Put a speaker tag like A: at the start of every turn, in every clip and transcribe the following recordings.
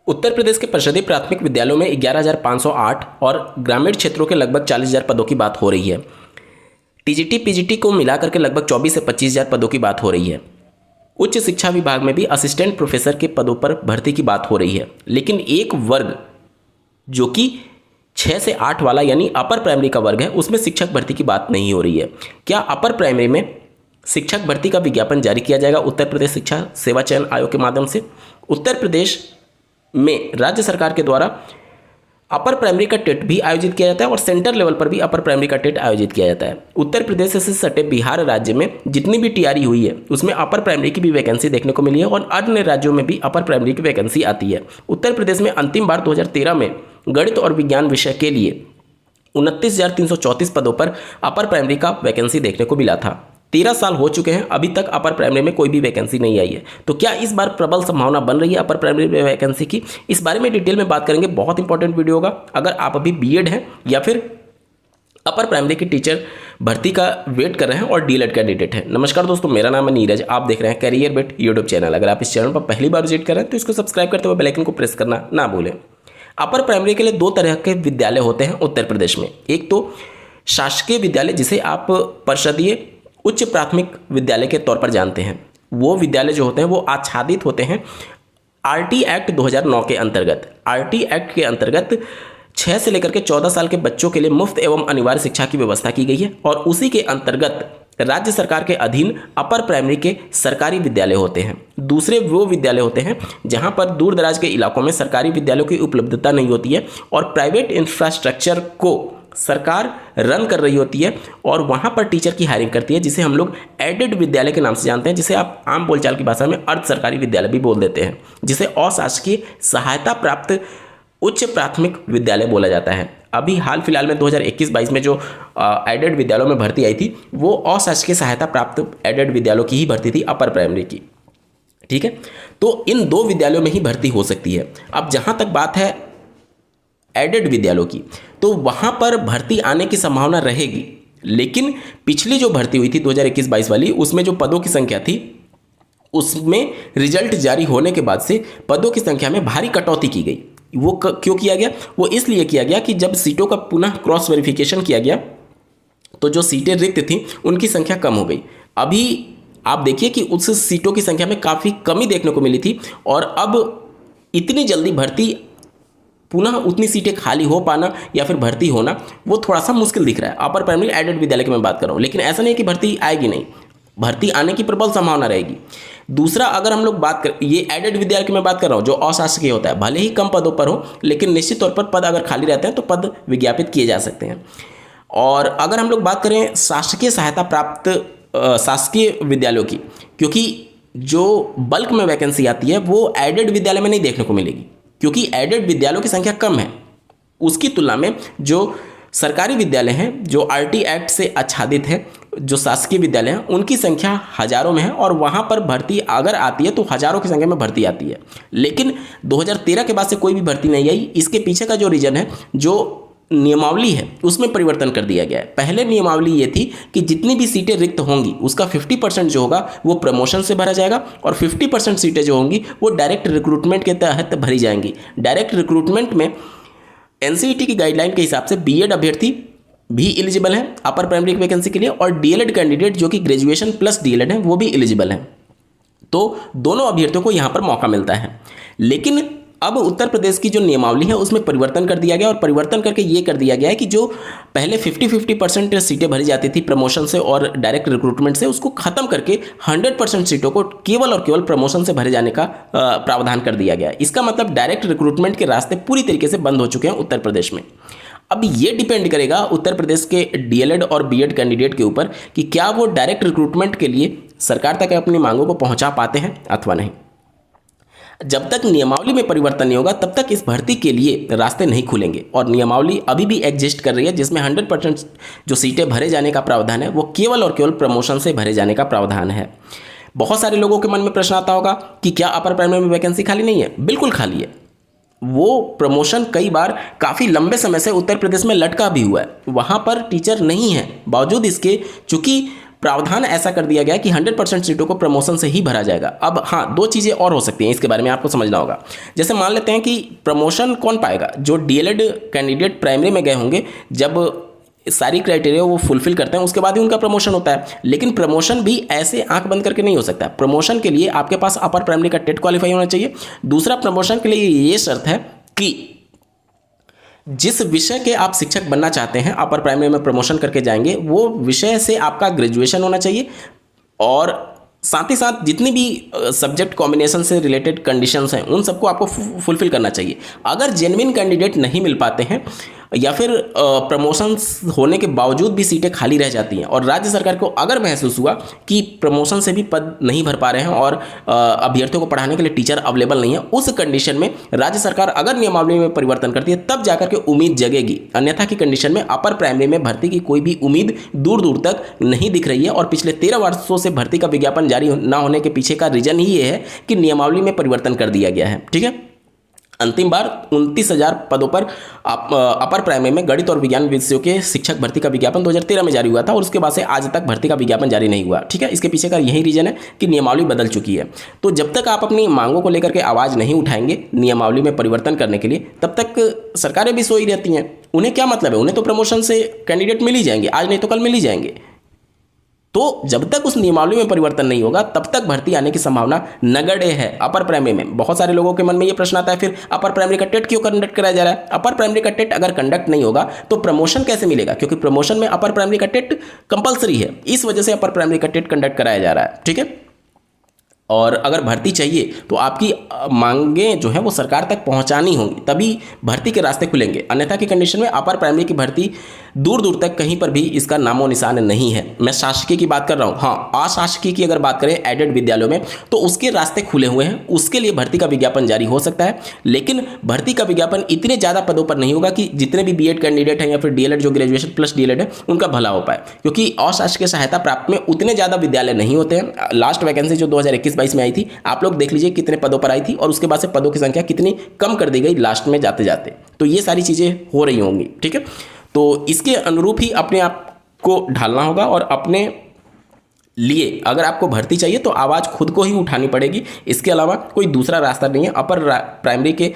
A: उत्तर प्रदेश के परिषदीय प्राथमिक विद्यालयों में 11,508 और ग्रामीण क्षेत्रों के लगभग 40,000 पदों की बात हो रही है। टीजीटी पीजीटी को मिलाकर के लगभग 24 से 25,000 पदों की बात हो रही है। उच्च शिक्षा विभाग में भी असिस्टेंट प्रोफेसर के पदों पर भर्ती की बात हो रही है। लेकिन एक वर्ग जो कि 6 से 8 वाला यानी अपर प्राइमरी का वर्ग है, उसमें शिक्षक भर्ती की बात नहीं हो रही है। क्या अपर प्राइमरी में शिक्षक भर्ती का विज्ञापन जारी किया जाएगा उत्तर प्रदेश शिक्षा सेवा चयन आयोग के माध्यम से? उत्तर प्रदेश में राज्य सरकार के द्वारा अपर प्राइमरी का टेट भी आयोजित किया जाता है और सेंटर लेवल पर भी अपर प्राइमरी का टेट आयोजित किया जाता है। उत्तर प्रदेश से सटे बिहार राज्य में जितनी भी टीआरई हुई है उसमें अपर प्राइमरी की भी वैकेंसी देखने को मिली है और अन्य राज्यों में भी अपर प्राइमरी की वैकेंसी आती है। उत्तर प्रदेश में अंतिम बार 2013 में गणित और विज्ञान विषय के लिए 29,334 पदों पर अपर प्राइमरी का वैकेंसी देखने को मिला था। 13 साल हो चुके हैं, अभी तक अपर प्राइमरी में कोई भी वैकेंसी नहीं आई है। तो क्या इस बार प्रबल संभावना बन रही है अपर प्राइमरी में वैकेंसी की? इस बारे में डिटेल में बात करेंगे। बहुत इंपॉर्टेंट वीडियो होगा। अगर आप अभी बीएड हैं या फिर अपर प्राइमरी की टीचर भर्ती का वेट कर रहे हैं और डीएलएड कैंडिडेट हैं। नमस्कार दोस्तों, मेरा नाम है नीरज, आप देख रहे हैं कैरियर बिट यूट्यूब चैनल। अगर आप इस चैनल पर पहली बार विजिट कर रहे हैं तो इसको सब्सक्राइब करते हुए बेल आइकन को प्रेस करना ना भूलें। अपर प्राइमरी के लिए 2 तरह के विद्यालय होते हैं उत्तर प्रदेश में। एक तो शासकीय विद्यालय जिसे आप परिषदीय उच्च प्राथमिक विद्यालय के तौर पर जानते हैं। वो विद्यालय जो होते हैं वो आच्छादित होते हैं आरटी एक्ट 2009 के अंतर्गत। आरटी एक्ट के अंतर्गत 6 से लेकर के 14 साल के बच्चों के लिए मुफ्त एवं अनिवार्य शिक्षा की व्यवस्था की गई है और उसी के अंतर्गत राज्य सरकार के अधीन अपर प्राइमरी के सरकारी विद्यालय होते हैं। दूसरे वो विद्यालय होते हैं जहां पर दूर दराज के इलाकों में सरकारी विद्यालयों की उपलब्धता नहीं होती है और प्राइवेट इंफ्रास्ट्रक्चर को सरकार रन कर रही होती है और वहां पर टीचर की हायरिंग करती है, जिसे हम लोग एडेड विद्यालय के नाम से जानते हैं, जिसे आप आम बोलचाल की भाषा में अर्ध सरकारी विद्यालय भी बोल देते हैं, जिसे अशासकीय सहायता प्राप्त उच्च प्राथमिक विद्यालय बोला जाता है। अभी हाल फिलहाल में 2021-22 में जो एडेड विद्यालयों में भर्ती आई थी वो अशासकीय सहायता प्राप्त एडेड विद्यालयों की ही भर्ती थी, अपर प्राइमरी की। ठीक है, तो इन 2 विद्यालयों में ही भर्ती हो सकती है। अब जहां तक बात है एडेड विद्यालयों की, तो वहां पर भर्ती आने की संभावना रहेगी। लेकिन पिछली जो भर्ती हुई थी 2021-22 वाली, उसमें जो पदों की संख्या थी उसमें रिजल्ट जारी होने के बाद से पदों की संख्या में भारी कटौती की गई। वो क्यों किया गया? वो इसलिए किया गया कि जब सीटों का पुनः क्रॉस वेरिफिकेशन किया गया तो जो सीटें रिक्त थी उनकी संख्या कम हो गई। अभी आप देखिए कि उस सीटों की संख्या में काफ़ी कमी देखने को मिली थी और अब इतनी जल्दी भर्ती पुनः उतनी सीटें खाली हो पाना या फिर भर्ती होना वो थोड़ा सा मुश्किल दिख रहा है। अपर प्राइमरी एडेड विद्यालय की मैं बात कर रहा हूँ, लेकिन ऐसा नहीं है कि भर्ती आएगी नहीं, भर्ती आने की प्रबल संभावना रहेगी। दूसरा, अगर हम लोग बात कर, ये एडेड विद्यालय की मैं बात कर रहा हूँ जो अशासकीय होता है, भले ही कम पदों पर हो लेकिन निश्चित तौर पर पद अगर खाली रहते हैं तो पद विज्ञापित किए जा सकते हैं। और अगर हम लोग बात करें शासकीय सहायता प्राप्त शासकीय विद्यालयों की, क्योंकि जो बल्क में वैकेंसी आती है वो एडेड विद्यालय में नहीं देखने को मिलेगी, क्योंकि एडेड विद्यालयों की संख्या कम है। उसकी तुलना में जो सरकारी विद्यालय हैं जो आरटी एक्ट से आच्छादित है, जो शासकीय विद्यालय हैं, उनकी संख्या हजारों में है और वहां पर भर्ती अगर आती है तो हजारों की संख्या में भर्ती आती है। लेकिन 2013 के बाद से कोई भी भर्ती नहीं आई। इसके पीछे का जो रीजन है, जो नियमावली है उसमें परिवर्तन कर दिया गया है। पहले नियमावली ये थी कि जितनी भी सीटें रिक्त होंगी उसका 50% जो होगा वो प्रमोशन से भरा जाएगा और 50% सीटें जो होंगी वो डायरेक्ट रिक्रूटमेंट के तहत भरी जाएंगी। डायरेक्ट रिक्रूटमेंट में एनसीईटी की गाइडलाइन के हिसाब से बीएड अभ्यर्थी भी एलिजिबल है अपर प्राइमरी वैकेंसी के लिए और डीएलएड कैंडिडेट जो कि ग्रेजुएशन प्लस डीएलएड है वो भी एलिजिबल है। तो दोनों अभ्यर्थियों को यहाँ पर मौका मिलता है। लेकिन अब उत्तर प्रदेश की जो नियमावली है उसमें परिवर्तन कर दिया गया और परिवर्तन करके ये कर दिया गया है कि जो पहले 50-50% सीटें भरी जाती थी प्रमोशन से और डायरेक्ट रिक्रूटमेंट से, उसको खत्म करके 100% सीटों को केवल और केवल प्रमोशन से भरे जाने का प्रावधान कर दिया गया है। इसका मतलब डायरेक्ट रिक्रूटमेंट के रास्ते पूरी तरीके से बंद हो चुके हैं उत्तर प्रदेश में। अब ये डिपेंड करेगा उत्तर प्रदेश के डीएलएड और बीएड कैंडिडेट के ऊपर कि क्या वो डायरेक्ट रिक्रूटमेंट के लिए सरकार तक अपनी मांगों को पहुंचा पाते हैं अथवा नहीं। जब तक नियमावली में परिवर्तन नहीं होगा तब तक इस भर्ती के लिए रास्ते नहीं खुलेंगे और नियमावली अभी भी एग्जिस्ट कर रही है जिसमें 100% जो सीटें भरे जाने का प्रावधान है वो केवल और केवल प्रमोशन से भरे जाने का प्रावधान है। बहुत सारे लोगों के मन में प्रश्न आता होगा कि क्या अपर प्राइमरी में वैकेंसी खाली नहीं है? बिल्कुल खाली है। वो प्रमोशन कई बार काफ़ी लंबे समय से उत्तर प्रदेश में लटका भी हुआ है, वहाँ पर टीचर नहीं है। बावजूद इसके चूँकि प्रावधान ऐसा कर दिया गया कि 100% सीटों को प्रमोशन से ही भरा जाएगा। अब हाँ, दो चीज़ें और हो सकती हैं, इसके बारे में आपको समझना होगा। जैसे मान लेते हैं कि प्रमोशन कौन पाएगा, जो डीएलएड कैंडिडेट प्राइमरी में गए होंगे, जब सारी क्राइटेरिया वो फुलफिल करते हैं उसके बाद ही उनका प्रमोशन होता है। लेकिन प्रमोशन भी ऐसे आंख बंद करके नहीं हो सकता। प्रमोशन के लिए आपके पास अपर प्राइमरी का टेट क्वालिफाई होना चाहिए। दूसरा, प्रमोशन के लिए ये शर्त है कि जिस विषय के आप शिक्षक बनना चाहते हैं, अपर प्राइमरी में प्रमोशन करके जाएंगे, वो विषय से आपका ग्रेजुएशन होना चाहिए और साथ ही साथ जितनी भी सब्जेक्ट कॉम्बिनेशन से रिलेटेड कंडीशंस हैं उन सबको आपको फुलफिल करना चाहिए। अगर जेन्युइन कैंडिडेट नहीं मिल पाते हैं या फिर प्रमोशंस होने के बावजूद भी सीटें खाली रह जाती हैं और राज्य सरकार को अगर महसूस हुआ कि प्रमोशन से भी पद नहीं भर पा रहे हैं और अभ्यर्थियों को पढ़ाने के लिए टीचर अवेलेबल नहीं है, उस कंडीशन में राज्य सरकार अगर नियमावली में परिवर्तन करती है तब जाकर के उम्मीद जगेगी। अन्यथा की कंडीशन में अपर प्राइमरी में भर्ती की कोई भी उम्मीद दूर दूर तक नहीं दिख रही है। और पिछले 13 वर्षों से भर्ती का विज्ञापन जारी न होने के पीछे का रीजन ही ये है कि नियमावली में परिवर्तन कर दिया गया है। ठीक है, अंतिम बार 29,000 पदों पर अपर प्राइमरी में गणित और विज्ञान विषयों के शिक्षक भर्ती का विज्ञापन 2013 में जारी हुआ था और उसके बाद से आज तक भर्ती का विज्ञापन जारी नहीं हुआ। ठीक है, इसके पीछे का यही रीजन है कि नियमावली बदल चुकी है। तो जब तक आप अपनी मांगों को लेकर के आवाज़ नहीं उठाएंगे नियमावली में परिवर्तन करने के लिए, तब तक सरकारें भी सोई रहती हैं। उन्हें क्या मतलब है, उन्हें तो प्रमोशन से कैंडिडेट मिल ही जाएंगे, आज नहीं तो कल मिल ही जाएंगे। तो जब तक उस नियमावली में परिवर्तन नहीं होगा तब तक भर्ती आने की संभावना नगण्य है। अपर प्राइमरी में बहुत सारे लोगों के मन में ये प्रश्न आता है, फिर अपर प्राइमरी का टेट क्यों कंडक्ट कराया जा रहा है? अपर प्राइमरी का टेट अगर कंडक्ट नहीं होगा तो प्रमोशन कैसे मिलेगा? क्योंकि प्रमोशन में अपर प्राइमरी का टेट कंपलसरी है, इस वजह से अपर प्राइमरी का टेट कंडक्ट कराया जा रहा है। ठीक है, और अगर भर्ती चाहिए तो आपकी मांगें जो है वो सरकार तक पहुंचानी होंगी, तभी भर्ती के रास्ते खुलेंगे। अन्यथा की कंडीशन में अपर प्राइमरी की भर्ती दूर दूर तक कहीं पर भी इसका नामो निशान नहीं है। मैं शासकीय की बात कर रहा हूँ। हाँ, अशासकीय की अगर बात करें एडेड विद्यालयों में तो उसके रास्ते खुले हुए हैं, उसके लिए भर्ती का विज्ञापन जारी हो सकता है। लेकिन भर्ती का विज्ञापन इतने ज़्यादा पदों पर नहीं होगा कि जितने भी बीएड कैंडिडेट हैं या फिर डीएलएड जो ग्रेजुएशन प्लस डीएलएड है उनका भला हो पाए, क्योंकि अशासकीय सहायता प्राप्त में उतने ज़्यादा विद्यालय नहीं होते हैं। लास्ट वैकेंसी जो 2021-22 में आई थी, आप लोग देख लीजिए कितने पदों पर आई थी और उसके बाद से पदों की संख्या कितनी कम कर दी गई लास्ट में जाते जाते। तो ये सारी चीज़ें हो रही होंगी। ठीक है, तो इसके अनुरूप ही अपने आप को ढालना होगा और अपने लिए अगर आपको भर्ती चाहिए तो आवाज़ खुद को ही उठानी पड़ेगी। इसके अलावा कोई दूसरा रास्ता नहीं है। अपर प्राइमरी के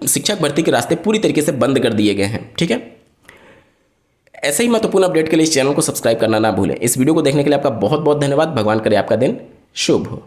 A: शिक्षक भर्ती के रास्ते पूरी तरीके से बंद कर दिए गए हैं। ठीक है, ऐसे ही महत्वपूर्ण अपडेट के लिए इस चैनल को सब्सक्राइब करना ना भूलें। इस वीडियो को देखने के लिए आपका बहुत बहुत धन्यवाद। भगवान करे आपका दिन शुभ हो।